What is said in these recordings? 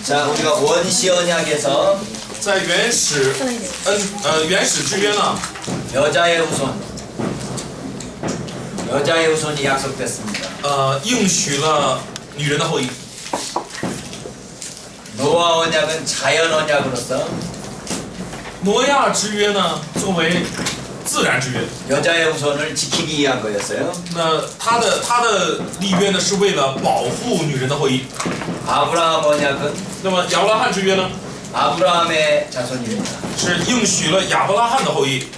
자, 우리가 원시 언약에서 在原始之约呢， 여자의 후손이 약속됐습니다. 应许了女人的后裔。 노아 언약은 자연 언약으로서 挪亚之约呢，作为自然之约， 여자의 후손을 지키기 위한 거였어요. 那他的立约呢，是为了保护女人的后裔。 아브라함 언약은 那么亚伯拉罕之约呢， 아브라함의 자손입니다. 是应许了亚伯拉罕的后裔，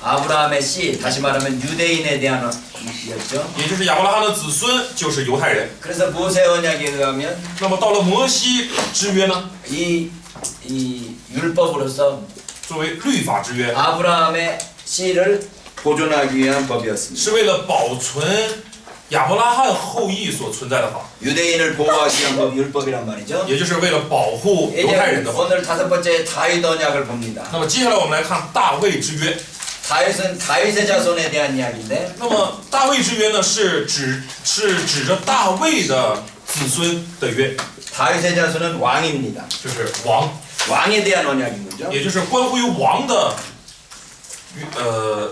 아브라함의 씨, 다시 말하면 유대인에 대한 언약이었죠. 也就是亚伯拉罕的子孙就是犹太人。 그래서 모세 언약에 의하면 那么到了摩西之约呢， 이 율법으로서 作为律法之约， 아브라함의 씨를 보존하기 위한 법이었습니다. 是为了保存亚伯拉罕后裔所存在的法， 유대인을 보호하기 위한 법, 율법이란 말이죠. 也就是为了保护犹太人 이제 的法。 오늘 5번째 다윗 언약을 봅니다. 那么接下来我们来看大卫之约。 다윗은 다윗의 자손에 대한 이야기인데 那么大卫之约呢，是指着大卫的子孙的约， 다윗의 자손은 왕입니다. 就是王， 왕에 대한 언약인 거죠. 也就是关乎于王的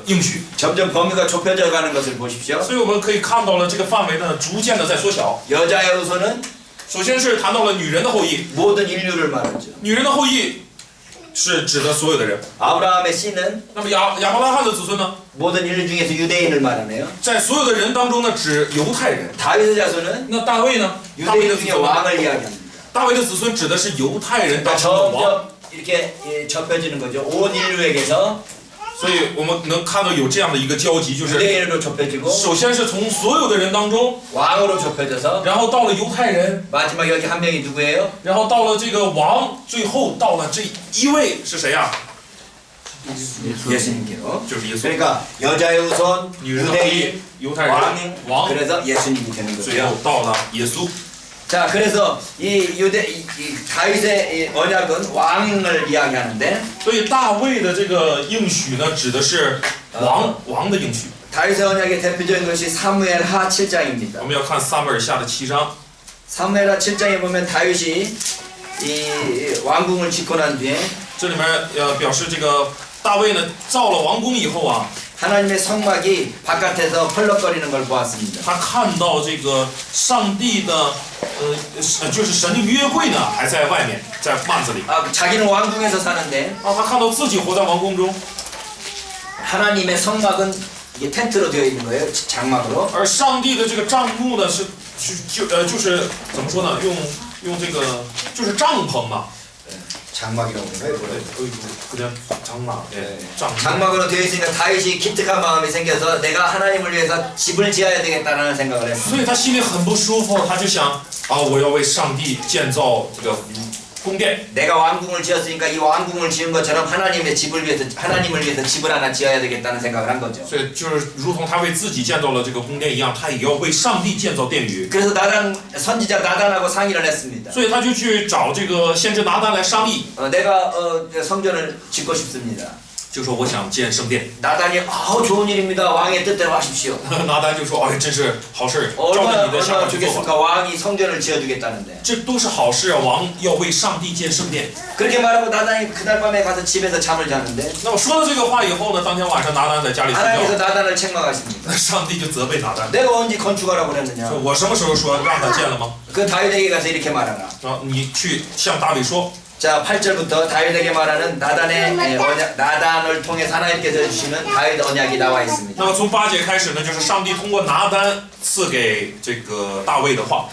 应许。 점점 범위가 좁혀져 가는 것을 보십시오. 所以我们可以看到了这个范围呢，逐渐的在缩小。 여자의 후손은 首先是谈到了女人的后裔， 모든 인류를 말하죠. 女人的后裔是指的所有的人。 아브라함의 씨는 那么亚伯拉罕的子孙呢， 모든 인류 중에서 유대인을 말하네요. 在所有的人当中呢，指犹太人。 다윗의 자손은 那大卫呢？大卫的 유대인 子 중에 孙呢， 왕을 이야기합니다. 大卫的子孙指的是犹太人 그러니까 当中的王。 점점 이렇게 좁혀지는 거죠. 온 인류에게서 所以我们能看到有这样的一个交集，就是 유대인으로 좁혀지고 首先是从所有的人当中， 왕으로 좁혀져서 然后到了犹太人， 마지막 여기 한 명이 누구예요? 然后到了这个王，最后到了这一位是谁呀、 예수님께요. 就是耶稣。 그러니까 여자의 후손, 女人的后裔 유대인, ，犹太人， 왕, 王， 그래서 예수님이 되는 最后 거죠. 到了耶稣。 자, 그래서 이 다윗의 이 언약은 왕을 이야기하는데 所以大卫的这个应许呢，指的是王的应许。 다윗의 언약의 대표적인 것이 사무엘하 7장입니다. 我们要看撒母耳下的7章， 사무엘하 7장에 보면 다윗이 이 왕궁을 짓고 난 뒤에 这里面表示这个大卫呢造了王宫以后啊， 하나님의 성막이 바깥에서 펄럭거리는 걸 보았습니다. 他看到这个上帝的就是神的约柜呢还在外面，在幔子里。 자기는 왕궁에서 사는데 他看到自己活在王宫中， 하나님의 성막은 이게 텐트로 되어 있는 거예요. 장막으로. 而上帝的这个帐幕呢就是怎么说呢？用这个就是帐篷嘛。 장막이라고 그러나요? 그냥 장막. 네. 장막. 장막으로 되어 있으니까 다윗이 기특한 마음이 생겨서 내가 하나님을 위해서 집을 지어야 되겠다는 생각을 했어요. 所以他心里很不舒服，他就想我要为上帝建造这个宫殿。 내가 왕궁을 지었으니까 이 왕궁을 지은 것처럼 하나님을 위해서 집을 하나 지어야 되겠다는 생각을 한 거죠. 所以就是如同他为自己建造了这个宫殿一样，他也要为上帝建造殿宇。 그래서 선지자 나단하고 상의를 했습니다. 所以他就去找这个先知拿单来商议， 내가 성전을 짓고 싶습니다. 就说我想建圣殿。 나단이 좋은 일입니다. 왕의 뜻대로 하십시오. 拿单就说真是好事，照着 얼마나 你的想法去做 주겠습니까? 吧。 왕이 성전을 지어주겠다는데. 这都是好事啊！王要为上帝建圣殿。 그렇게 말하고 나단이 그날 밤에 가서 집에서 잠을 자는데 那么说了这个话以后呢，当天晚上拿单在家里睡 하나님께서 觉， 나단을 책망하십니다. 那上帝就责备拿单， 내가 언제 건축하라고 그랬느냐? 说我什么时候说让他建了吗？ 그 다윗에게 가서 이렇게 말하라. 你去向大卫说。 자, 8절부터 다윗에게 말하는 나단을 통해서 하나님께서 주시는 다윗 언약이 나와 있습니다. 那么从8节开始呢，就是上帝通过拿单赐给这个大卫的话。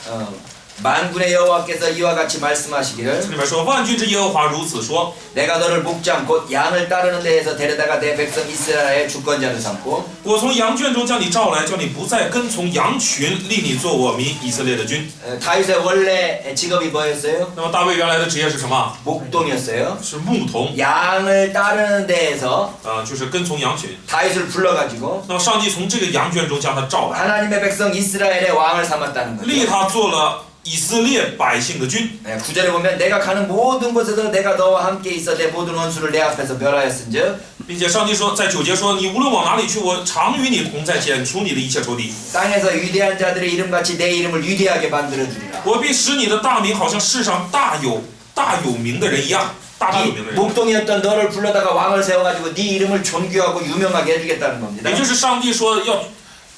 만군의 여호와께서 이와 같이 말씀하시기를 这里面说，万军之耶和华如此说： 내가 너를 목장 곧 양을 따르는 데에서 데려다가 내 백성 이스라엘의 주권자를 삼고 我从羊圈中将你召来，叫你不再跟从羊群，立你做我民以色列的君。 다윗의 원래 직업이 뭐였어요? 那么大卫原来的职业是什么？ 목동이었어요. 是牧童， 양을 따르는 데에서 就是跟从羊群。 다윗을 불러가지고 那么上帝从这个羊圈中将他召来， 하나님의 백성 이스라엘의 왕을 삼았다는 立 거죠. 他做了以色列百姓的君。 9절에 보면 내가 가는 모든 곳에서 내가 너와 함께 있어 내 모든 원수를 내 앞에서 멸하였은즉 并且上帝说，在9节说，你无论往哪里去，我常与你同在，剪除你的一切仇敌。 땅에서 위대한 자들의 이름같이 내 이름을 위대하게 만들어주리라. 我必使你的大名好像世上大有名的人一样，大有名的人。 목동이었던 너를 불러다가 왕을 세워가지고 네 이름을 존귀하고 유명하게 해주겠다는 겁니다. 也就是上帝说要。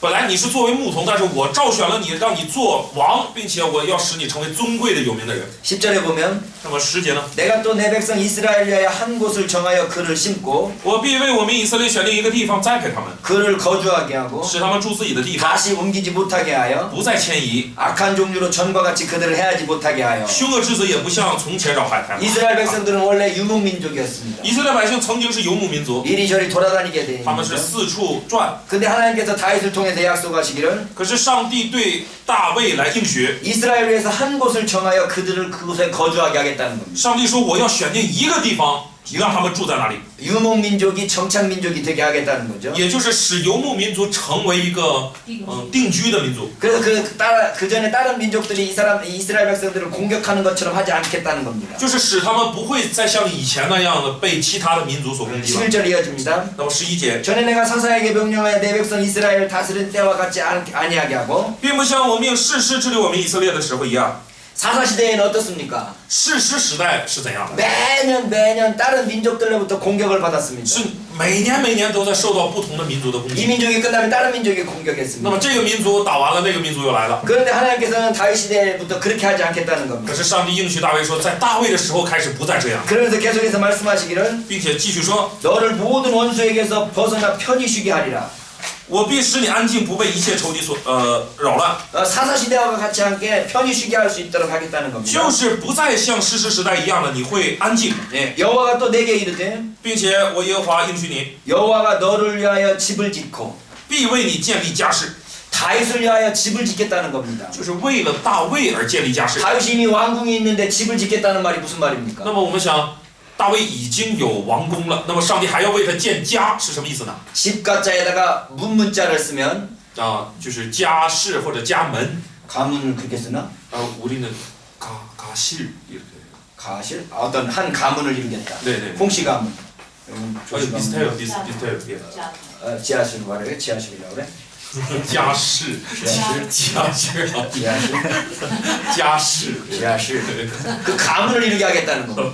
本来你是作为牧童，但是我召选了你，让你做王，并且我要使你成为尊贵的有名的人。 10절에 보면 那么10节呢？ 내가 또 내 백성 이스라엘 위하여 한 곳을 정하여 그를 심고 我必为我们以色列选定一个地方栽培他们， 그를 거주하게 하고 使他们住自己的地方， 다시 옮기지 못하게 하여 不再迁移。 악한 종류로 전과 같이 그들을 해하지 못하게 하여 凶恶之子也不像从前扰害他们。 이스라엘 백성들은 원래 유목민족이었습니다. 以色列百姓曾经是游牧民族， 이리저리 돌아다니게 돼 他们是 있는데 四处转。 근데 하나님께서 다윗을 통해서 약속하시기를 可是上帝对大卫来应许， 이스라엘 위해서 한 곳을 정하여 그들을 그곳에 거주하게 하겠다는 겁니다. 上帝说我要选定一个地方，让他们住在那里， 유목민족이 정착민족이 되게 하겠다는 거죠. 也就是使游牧民族成为一个定居的民族。 그래서 그 전에 다른 민족들이 이스라엘 백성들을 공격하는 것처럼 하지 않겠다는 겁니다. 就是使他们不会再像以前那样的被其他的民族所攻击了。 11절 이어집니다. 那么11节， 전에 내가 사사에게 명령하여 내 백성 이스라엘을 다스린 때와 같지 아니하게 하고 并不像我命士师治理我们以色列的时候一样。 사사 시대에는 어떻습니까? 士师时代是怎样的？ 매년 다른 민족들로부터 공격을 받았습니다. 是每年都在受到不同的民族的攻 이 击。 민족이 끝나면 다른 민족이 那 공격했습니다. 么这个民族打完了，那个民族又来了。 그런데 하나님께서는 다윗 시대부터 그렇게 하지 않겠다는 可 겁니다. 是上帝应许大卫说，在大卫的时候开始不再这样， 그러면서 계속해서 말씀하시기를 并且继续说， 너를 모든 원수에게서 벗어나 편히 쉬게 하리라. 我必使你安静，不被一切仇敌所扰乱， 사사 시대와 같이 함께 편히 쉬게 할 수 있도록 하겠다는 겁니다. 就是不再像士师时代一样的，你会安静， 예, 여호와가 또 내게 이르되 并且我耶和华应许你， 여호와가 너를 위하여 집을 짓고 必为你建立家室， 다윗을 위하여 집을 짓겠다는 겁니다. 就是为了大卫而建立家室。 다윗이 이미 왕궁이 있는데 집을 짓겠다는 말이 무슨 말입니까? 那么我们想，大卫已经有王宫了，那么上帝还要为他建家，是什么意思呢？ 집가자에다가 문문자를 쓰면 就是家室或者家门。 가문을 그렇게 쓰나? 우리는 가실 이렇게. 가실? 어떤 한 가문을 이루겠다. 네네. 홍씨 가문. 비슷해요, 비슷해요. 지하실 말해. 지하실이라고 그래? 家室，家室， 지하실. 그 가문을 이루게 하겠다는 거.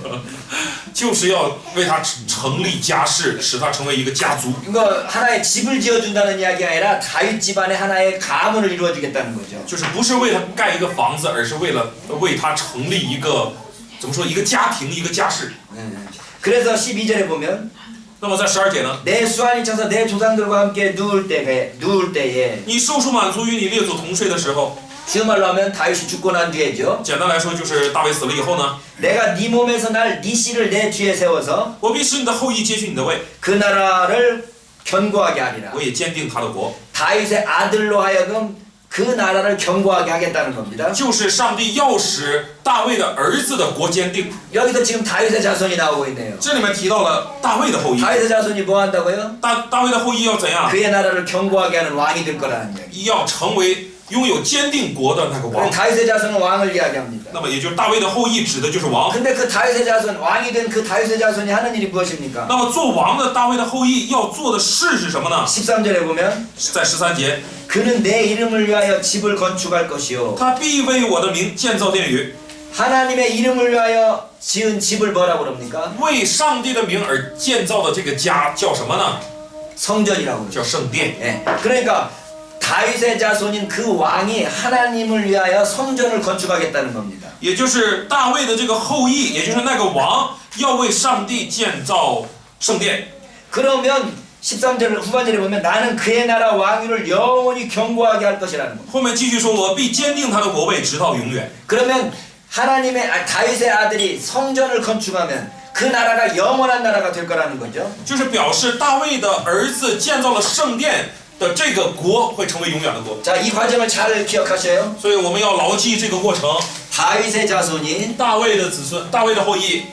就是要为他成立家室，使他成为一个家族。 이거 하나의 집을 지어준다는 이야기가 아니라 다윗 집안에 하나의 가문을 이루어주겠다는 거죠. 就是不是为他盖一个房子，而是为了为他成立一个怎么说一个家庭，一个家室。 그래서 12절에 보면 那么在12节呢？ 내 수완이 차서 내 조상들과 함께 누울 때에 你受数满足与你列祖同睡的时候， 쉬운 말로 하면 다윗이 죽고 난 뒤에죠. 简单来说就是大卫死了以后呢， 내가 네 몸에서 날 네 씨를 내 뒤에 세워서 我必使你的后裔接续你的位， 그 나라를 견고하게 하리라. 我也坚定他的国。 다윗의 아들로 하여금 그 나라를 견고하게 하겠다는 겁니다. 就是上帝要使大卫的儿子的国坚定。 여기서 지금 다윗의 자손이 나오고 있네요. 这里面提到了大卫的后裔， 다윗의 자손이 뭐 한다고요? 大卫的后裔要怎样？ 그의 나라를 견고하게 하는 왕이 될 거라는 이야기. 要成为拥有坚定国的那个 그럼 王。 다윗의 자손은 왕을 이야기합니다. 那么也就是大卫的后裔指的就是王。 근데 그 다윗의 자손, 왕이 된 그 다윗의 자손이 하는 일이 무엇입니까? 那么做王的大卫的后裔要做的事是什么呢？ 13절에 보면 在13节， 그는 내 이름을 위하여 집을 건축할 것이요. 他必为我的名建造殿宇， 하나님의 이름을 위하여 지은 집을 뭐라고 그럽니까? 为上帝的名而建造的这个家叫什么呢？ 성전이라고 그러죠. 叫圣殿。 예. 그러니까 다윗의 자손인 그 왕이 하나님을 위하여 성전을 건축하겠다는 겁니다. 也就是大卫的这个后裔，也就是那个王，要为上帝建造圣殿。 그러면 13절 후반절에 보면 나는 그의 나라 왕위를 영원히 견고하게 할 것이라는 겁니다. 后面继续说，我必坚定他的国位，直到永远。 그러면 다윗의 아들이 성전을 건축하면 그 나라가 영원한 나라가 될 거라는 거죠. 就是表示大卫的儿子建造了圣殿的这个国会成为永远的国。 자, 이 과정을 잘 기억하셔요. 所以我们要牢记这个过程。 다윗의 자손이 大卫的子孙，大卫的后裔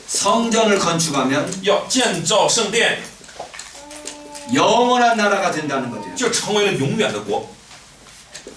성전을 건축하면 要建造圣殿， 영원한 나라가 된다는 거죠. 就成为了永远的国。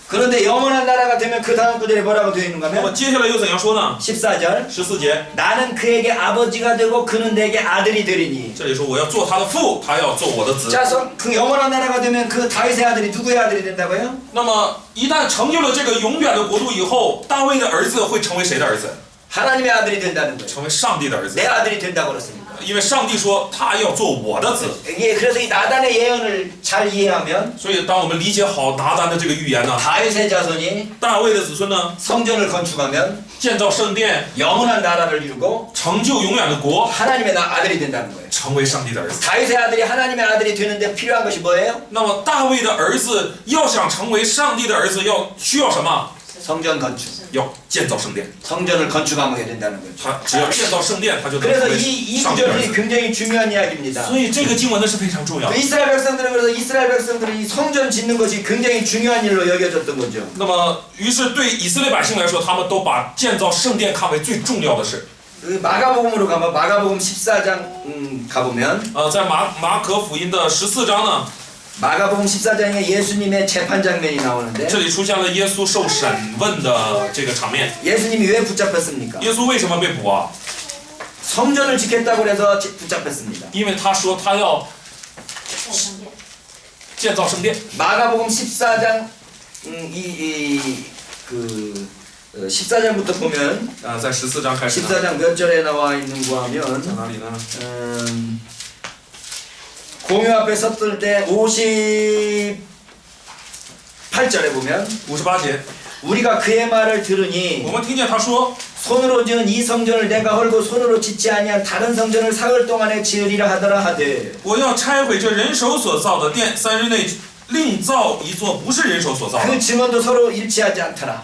그런데 영원한 나라가 되면 그 다음 구절에 뭐라고 되어 있는가 那么 하면 接下来又怎样说呢？ 14절 14节， 나는 그에게 아버지가 되고 그는 내게 아들이 되리니. 这里说我要做他的父，他要做我的子。 자, 그 영원한 나라가 되면 그 다윗의 아들이 누구의 아들이 된다고요? 那么一旦成就了这个永远的国度以后，大卫的儿子会成为谁的儿子？ 하나님의 아들이 된다는 거예요. 成为上帝的儿子， 내 아들이 된다고 그랬으니까. 因为上帝说他要做我的子。 예, 그래서 이 나단의 예언을 잘 이해하면 所以当我们理解好拿单的这个预言呢， 다윗의 자손이 大卫的子孙呢， 성전을 건축하면 建造圣殿， 영원한 나라를 이루고 成就永远的国， 하나님의 아들이 된다는 거예요. 成为上帝的儿子。 다윗의 아들이 하나님의 아들이 되는데 필요한 것이 뭐예요? 那么大卫的儿子要想成为上帝的儿子，需要什么？ 성전 건축. 要建造圣殿。 성전을 건축하게 된다는 거죠. 他只要建造圣殿，他就能 그래서 成为 이 上帝的儿 구절이 子。 굉장히 중요한 이야기입니다. 所以这个经文呢是非常重要 그 。 이스라엘 백성들은 그래서 이스라엘 백성들이 이 성전 짓는 것이 굉장히 중요한 일로 여겨졌던 거죠. 那么，于是对以色列百姓来说，他们都把建造圣殿看为最重要的事。 그 마가복음으로 가면 마가복음 14장 가보면 在马可福音的14章呢， 마가복음 14장에 예수님의 재판 장면이 나오는데 这里出现了耶稣受审问的这个场面。 예수님이 왜 붙잡혔습니까? 耶稣为什么被捕啊？ 성전을 짓겠다고 해서 붙잡혔습니다. 因为他说他要建造圣殿。 마가복음 14장 14장부터 보면 在14章开始呢， 14장 몇 절에 나와 있는가 在 하면 哪里呢？ 공유 앞에 섰을 때 58절에 보면 58节， 우리가 그의 말을 들으니 我们听见他说， 손으로 지은 이 성전을 내가 헐고 손으로 짓지 아니한 다른 성전을 사흘 동안에 지으리라 하더라 하되 我要拆毁这人手所造的殿，3日内另造一座不是人手所造的。 그 증언도 서로 일치하지 않더라.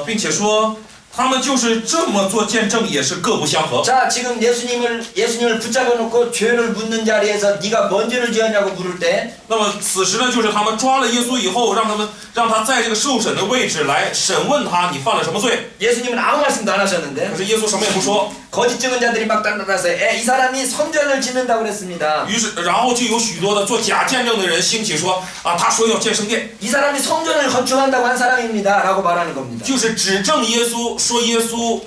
并且说他们就是这么做见证，也是各不相合。 자, 지금 예수님을 붙잡아 놓고 죄를 묻는 자리에서 네가 뭔 죄를 지었냐고 물을 때 那么此时呢，就是他们抓了耶稣以后，让他在这个受审的位置来审问他，你犯了什么罪？ 예수님은 아무 말씀도 안 하셨는데 可是耶稣什么也不说。 거짓 증언자들이 막 따라서 이 사람이 성전을 짓는다고 그랬습니다. 于是，然后就有许多的做假见证的人兴起说他说要建圣殿， 이 사람이 성전을 건축한다고 한 사람입니다. 라고 말하는 겁니다. 就是指证耶稣，说耶稣，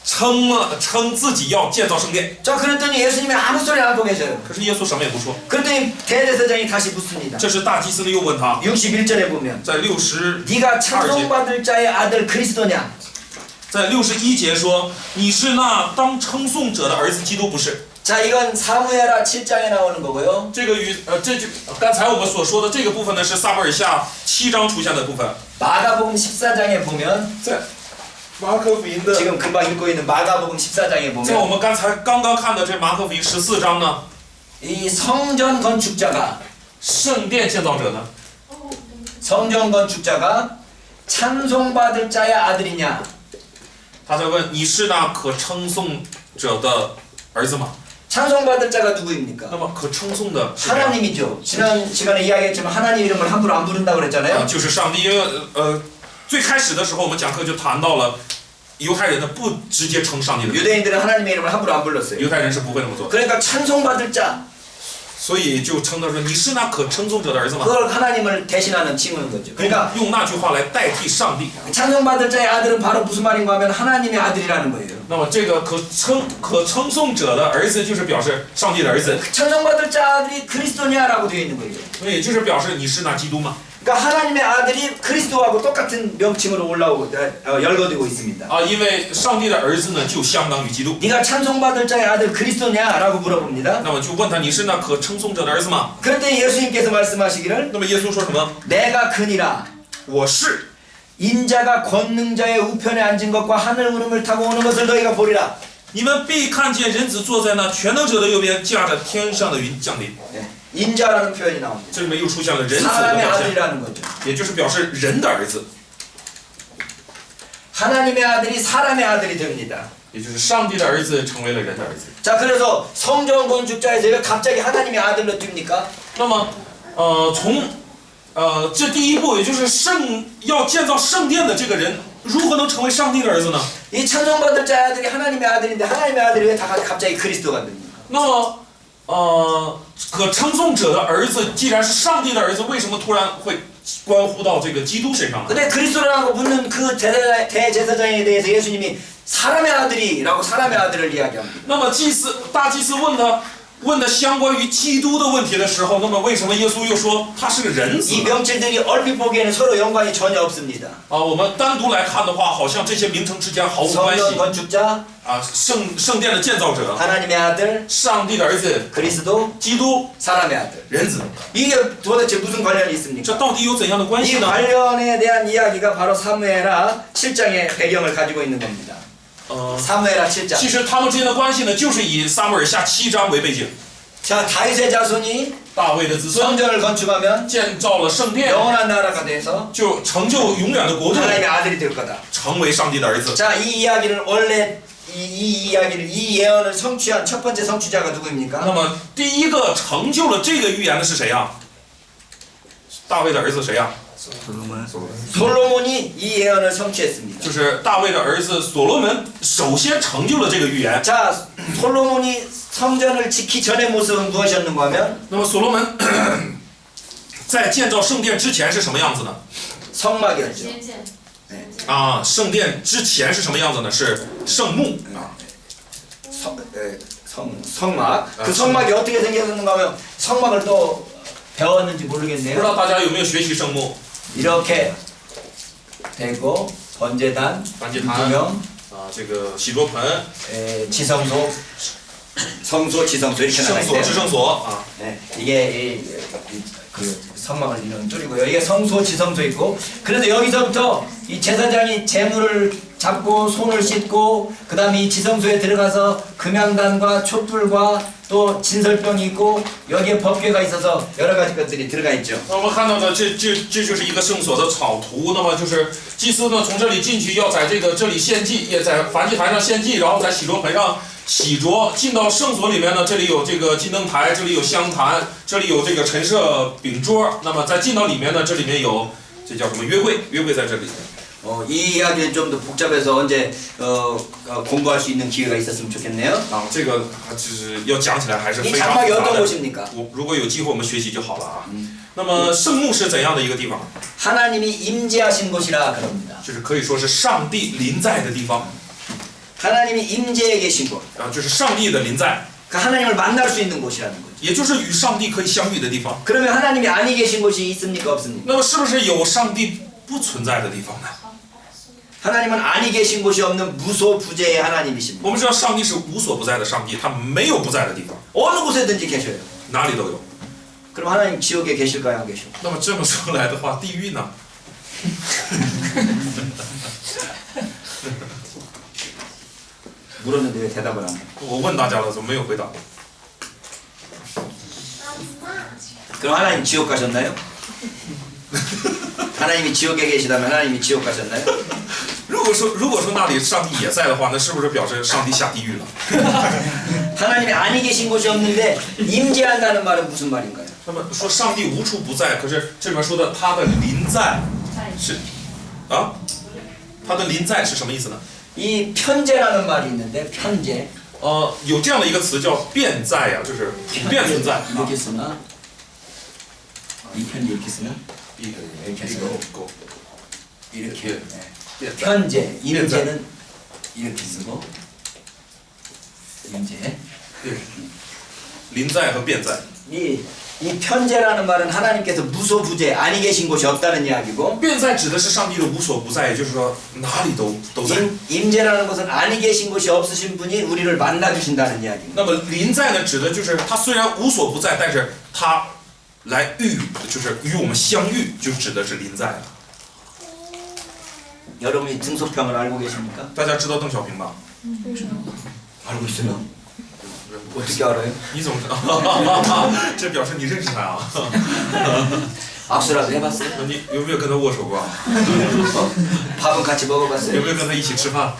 称自己要建造圣殿。 자, 그랬더니 예수님이 아무 소리 안 하고 계셔요. 可是耶稣什么也不说。 그랬더니 대제사장이 다시 묻습니다. 这时大祭司呢又问他， 61절에 보면 在60 네가 찬송받을 자의 아들 그리스도냐? 在61节说，你是那当称颂者的儿子基督，不是？ 자, 이건 사무엘하 7장에 나오는 거고요. 这个刚才我们所说的这个部分呢，是撒母耳下7章出现的部分。 마가복음 14장에 보면 在马可福音的， 지금 금방 읽고 있는 마가복음 14장에 在我 보면 们刚刚看的这马可福音14章呢， 이 성전 건축자가 圣殿建造者呢， 성전 건축자가 찬송받을 자의 아들이냐? 他在问你是那可称颂者的儿子吗？ 찬송받을 자가 누구입니까? 那么可称颂的是谁？ 하나님이죠. 지난 시간에 이야기했지만 하나님 이름을 함부로 안 부른다고 그랬잖아요. 就是上帝。因为最开始的时候我们讲课就谈到了，犹太人呢不直接称上帝的名， 유대인들은 하나님의 이름을 함부로 안 불렀어요. 犹太人是不会那么做的， 그러니까 찬송받을 자, 所以就称他说你是那可称颂者的儿子吗？ 그걸 하나님을 대신하는 칭호인 거죠. 그러니까 用那句话来代替上帝。 찬송받을 자의 아들은 바로 무슨 말인가 하면 하나님의 아들이라는 거예요. 那么这个可称颂者的儿子就是表示上帝的儿子， 찬송받을 자 아들이 그리스도냐라고 되어 있는 거예요. 所以就是表示你是那基督吗？ 그러니까 하나님의 아들이 그리스도하고 똑같은 명칭으로 열거되고 있습니다. 因为上帝的儿子呢就相当于基督。 네가 찬송받을 자의 아들 그리스도냐라고 물어봅니다. 那么就问他你是那可称颂者的儿子吗？ 그런데 예수님께서 말씀하시기를 那么耶稣说什么？ 내가 그니라 我是。 인자가 권능자의 우편에 앉은 것과 하늘 구름을 타고 오는 것을 너희가 보리라. 你们必看见人子坐在那全能者的右边，驾着天上的云降临。 인자라는 표현이 나옵니다. 这里面又出现了人子的 사람의 表现， 아들이라는 거죠. 也就是表示人的儿子， 하나님의 아들이 사람의 아들이 됩니다. 也就是上帝的儿子成为了人的儿子。 자, 그래서 성전 건축자에서 왜 갑자기 하나님의 아들로 뜁니까? 那么，这第一步，也就是要建造圣殿的这个人，如何能成为上帝的儿子呢？ 이 찬송받을 자의 아들이 하나님의 아들인데 하나님의 아들이 왜 다 갑자기 그리스도가 됩니까? 那么，可称颂者的儿子既然是上帝的儿子，为什么突然会关乎到这个基督身上呢？ 근데 그리스도라고 묻는 그 대제사장에 대해서 예수님이 사람의 아들이라고 사람의 아들을 이야기합니다. 那么大祭司问的相关于基督的问题的时候，那么为什么耶稣又说他是个人子 이 呢？ 명칭들이 얼핏 보기에는 서로 연관이 전혀 없습니다. 我们单独来看的话，好像这些名称之间毫无关系 성전 건축자, 圣殿的建造者， 하나님의 아들, 上帝的儿子， 그리스도, 基督， 사람의 아들. 人子， 이게 도대체 무슨 관련이 있습니까? 这到底有怎样的关系 이 呢？ 관련에 대한 이야기가 바로 사무엘하 7장의 배경을 가지고 있는 겁니다. 사무엘하 7장. 其实他们之间的关系呢，就是以撒母耳下7章为背景。 자, 다윗의 자손이 大卫的子孙 성전을 건축하면 建造了圣殿， 영원한 나라가 돼서 就成就永远的国度， 하나님의 아들이 될 거다. 成为上帝的儿子。 자, 이 이야기를 원래 이 예언을 성취한 첫 번째 성취자가 那 누구입니까? 么第一个成就了这个预言的是谁呀？大卫的儿子谁呀？ 솔로몬이 이 예언을 성취했습니다. 就是大卫的儿子所罗门首先成就了这个预言。 자, 솔로몬이 성전을 짓기 전의 모습은 무엇이었는가 하면 那么所罗门在建造圣殿之前是什么样子呢？ 성막이었죠. 圣殿之前是什么样子呢？是圣幕啊。 성막. 그 성막이 어떻게 생겼는가 하면 성막을 또 배웠는지 不知 모르겠네요. 道大家有没有学习圣幕？ 이렇게 되고 번제단, 燔祭坛 조명, 这个洗濯盆、 지성소, 성소, 지성소 이렇게 圣 나와 所、至 있어요. 圣所啊。 네, 이게 그 성막을 이루는 뚫이고요. 여기가 성소, 지성소 있고, 그래서 여기서부터 이 제사장이 제물을 잡고 손을 씻고, 그 다음에 이 지성소에 들어가서 금양단과 촛불과 또 진설병이 있고, 여기에 법궤가 있어서 여러 가지 것들이 들어가 있죠. 那我们看到的这就是一个圣所的草图。那么就是祭司呢从这里进去，要在这里献祭，也在燔祭坛上献祭，然后在洗濯盆上洗濯。进到圣所里面呢，这里有这个金灯台，这里有香坛，这里有这个陈设饼桌。那么再进到里面呢，这里面有这叫什么约柜？约柜在这里。 이 이야기는 좀 더 복잡해서 언제 공부할 수 있는 기회가 있었으면 좋겠네요. 这个就是要讲起来还是 이 非常 장막이 复杂 어떤 的。 곳입니까? 如果有机会我们学习就好了啊。那么圣幕是怎样的一个地方？ 하나님이 임재하신 곳이라 그럽니다. 就是可以说是上帝临在的地方， 하나님이 임재해 계신 곳. 就是上帝的临在， 그 하나님을 만날 수 있는 곳이라는 거죠. 也就是与上帝可以相遇的地方。 그러면 하나님이 아니 계신 곳이 있습니까 없습니까? 那么是不是有上帝不存在的地方呢？ 하나님은 아니 계신 곳이 없는 무소부재의 하나님이십니다. 我们知道上帝是无所不在的上帝，他没有不在的地方， 어느 곳에든지 계셔요. 哪里都有。 그럼 하나님 지옥에 계실까요 안 계셔? 那么这么说来的话，地狱呢？ 물었는데 왜 대답을 안 해? 我问大家了，怎么没有回答？ 그럼 하나님 지옥 가셨나요? 하나님이 지옥에 계시다면 하나님이 지옥 가셨나요? 如果说那里上帝也在的话，那是不是表示上帝下地狱了？ 하나님이 아니 계신 곳이 없는데 임재한다는 말은 무슨 말인가요? 那么说上帝无处不在，可是这里面说的他的临在是他的临在是什么意思呢？ 이 편재라는 말이 있는데 편재 有这样的一个词叫变在呀，就是普遍存在。 이렇게 쓰나? 이 편지 이렇게 쓰나? 이렇게 쓰고 이렇게 편재 임재는 이렇게 쓰고 임재 临在和变在。 이 편재라는 말은 하나님께서 무소부재 아니 계신 곳이 없다는 이야기고 变在指的是上帝的无所不在，也就是说哪里都在。 임재라는 것은 아니 계신 곳이 없으신 분이 우리를 만나 주신다는 이야기입니다. 那么临在呢，指的就是他虽然无所不在，但是他来就是与我们相遇，就指的是临在。 여러분이 등소평을 알고 계십니까? 大家知道邓小平吧？ 알고 있어요. 어떻게 알아요? 你怎么知道？这表示你认识他啊？ 악수라도 해봤어요? 你有没有跟他握手过？ 밥은 같이 有 먹어봤어요? 没有跟他一起吃饭？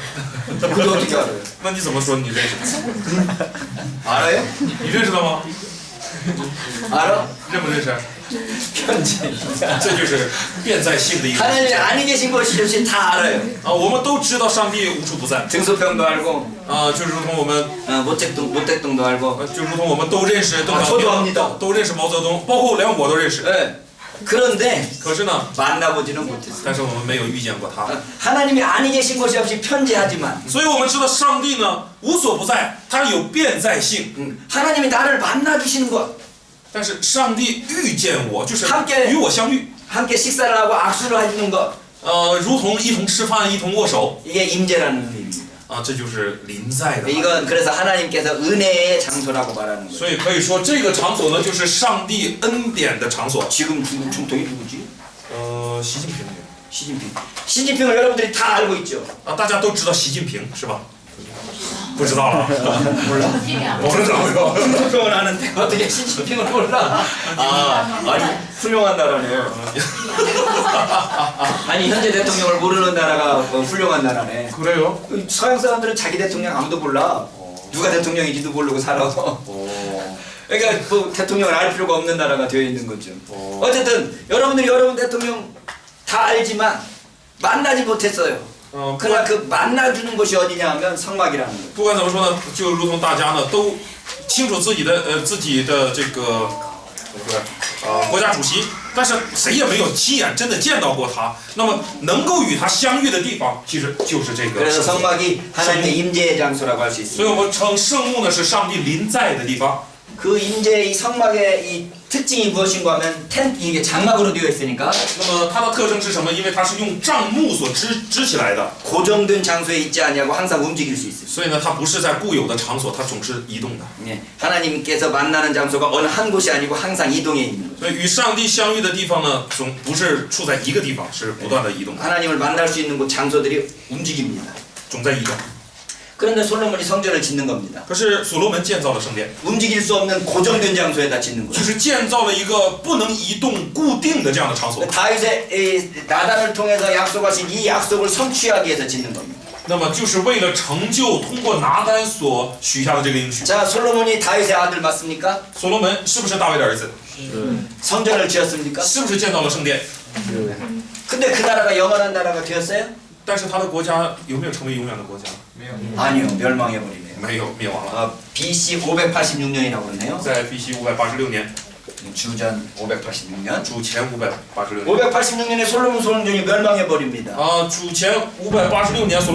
그것도 어떻게 알아요? 那你怎么说你认识他？ 알아요? 你认识他吗？ 알아? 认不认识？ 편지. 这就是变在性的一个。 하나님이 아니 계신 것이 역시 다 알아요. 我们都知道上帝无处不在。 등소평도 알고, 就如同我们， 모택동도 알고. 就如同我们都认识邓小平，都认识毛泽东，包括连我都认识。 네. 그런데 可是呢， 만나보지는 못했어요. 但是我们没有遇见过他。 하나님이 아니 계신 것이 없이 편지하지만 所以我们知道上帝呢无所不在，他有变在性。 하나님이 나를 만나주시는 것, 但是上帝遇见我，就是 함께 与我相遇。 함께 식사를 하고 악수를 해주는 것, 如同一同吃饭，一同握手。 이게 임재라는 의미입니다. 这就是临在的。 이건 그래서 하나님께서 은혜의 장소라고 말하는 거예요. 所以可以说，这个场所呢，就是上帝恩典的场所。 지금 중국 총통이 누구지? 习近平。 시진핑. 시진핑을 여러분들이 다 알고 있죠. 大家都知道习近平是吧？不知道了。 몰라? 모르더라고요. 중국을 아는데 어떻게 시진핑을 몰라? 아니 훌륭한 나라네요. 아니 현재 대통령을 모르는 나라가 훌륭한 나라네. 그래요? 서양 사람들은 자기 대통령 아무도 몰라. 누가 대통령인지도 모르고 살아. 그러니까 뭐 대통령을 알 필요가 없는 나라가 되어 있는 거죠. 어쨌든 여러분들이 여러분 대통령 다 알지만 만나지 못했어요. 그러나 그 만나주는 곳이 어디냐 하면 성막이라는 거예요. 不管怎么说呢，就如同大家呢都清楚自己的这个怎么说国家主席，但是谁也没有亲眼真的见到过他。那么能够与他相遇的地方，其实就是这个 그래서 圣所。 성막이 하나님의 임재의 장소라고 할 수 所以 있습니다. 我们称圣墓呢是上帝临在的地方。 그 임재의 이 성막의 이 특징이 무엇인가 하면 텐트 이게 장막으로 되어 있으니까 那么它的特征是什么？因为它是用帐幕所支起来的， 고정된 장소에 있지 않냐고 항상 움직일 수 있어요. 所以呢，它不是在固有的场所，它总是移动的。 예, 하나님께서 만나는 장소가 어느 한 곳이 아니고 항상 이동해 있는 거죠. 所以与上帝相遇的地方呢，总不是处在一个地方，是不断的移动的， 하나님을 만날 수 있는 곳 장소들이 움직입니다. 总在移动。 그런데 솔로몬이 성전을 짓는 겁니다. 可是所罗门建造了圣殿， 움직일 수 없는 고정된 장소에다 짓는 就 거예요. 是建造了一个不能移动、固定的这样的场所。 다윗의 이 나단을 통해서 약속하신 이 약속을 성취하기 위해서 짓는 겁니다. 那么就是为了成就通过拿单所许下的这个应许。 자, 솔로몬이 다윗의 아들 맞습니까? 所罗门是不是大卫的儿子？ 성전을 지었습니까? 是不是建造了圣殿？ 근데 그 나라가 영원한 나라가 되었어요? 但是他的国家有没有成为永远的国家？ 아니요, 멸망해버리네요. 没有，灭亡了。 BC 586년이라고 그러네요. 在 BC 586年， 주전 586년. 主前586年。 586년에 솔로몬 성전이 멸망해버립니다. 主前586年，所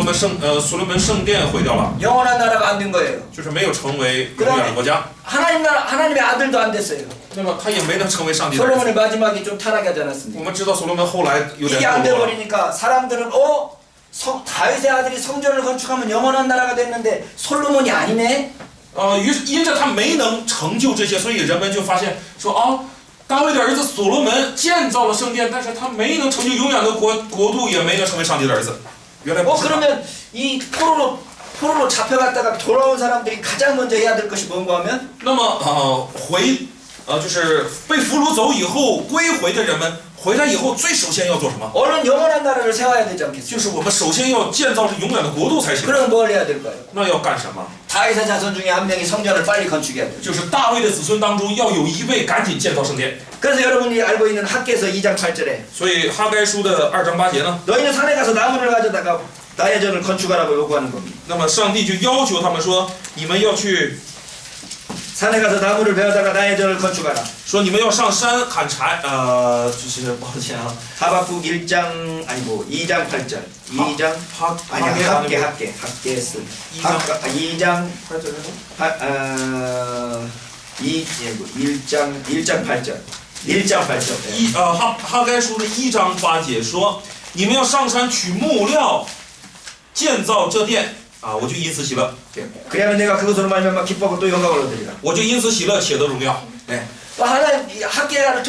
罗门圣殿毁掉了， 영원한 나라가 안 된 거예요. 就是没有成为永远的国家。 하나님의 아들도 안 됐어요. 那么他也没能成为上帝的儿子。 솔로몬의 마지막이 좀 타락하지 않았습니까? 我们知道所罗门后来有点 이게 안 堕落了。 돼버리니까 사람들은 다윗의 아들이 성전을 건축하면 영원한 나라가 됐는데 솔로몬이 아니네? 因着他没能成就这些，所以人们就发现说大卫的儿子所罗门建造了圣殿，但是他没能成就永远的国度，也没能成为上帝的儿子。原来不是。 그러면 이 포로로 잡혀갔다가 돌아온 사람들이 가장 먼저 해야 될 것이 뭔가 하면 那么就是被俘虏走以后归回的人们回来以后，最首先要做什么？ 얼른 영원한 나라를 세워야 되지 않겠어요? 就是我们首先要建造永远的国度才行。 그럼 뭘 해야 될까요? 那要干什么？ 다윗의 자손 중에 한 명이 성전을 빨리 건축해야 돼요. 就是大卫的子孙当中要有一位赶紧建造圣殿。 그래서 여러분이 알고 있는 학개서 2장 8절에 所以哈该书的2章8节呢， 너희는 산에 가서 나무를 가져다가 나의 전을 건축하라고 요구하는 겁니다. 那么上帝就要求他们说，你们要去 산에 가서 나무를 베어다가 나의 전을 건축하라. 说你们要上山砍柴，就是抱歉啊， 하박국 1장 아니고 2장 8절. 2장 아니 학개스. 2장 1장 8절. 1장 8절. 哈该书的1章8节说，你们要上山取木料，建造这殿我就因此喜乐， 그러면 내가 그것으로 말미암아 기뻐하고 또 영광을 얻으리라. 我就因此喜乐，且得荣耀。 네. 하나님 학개를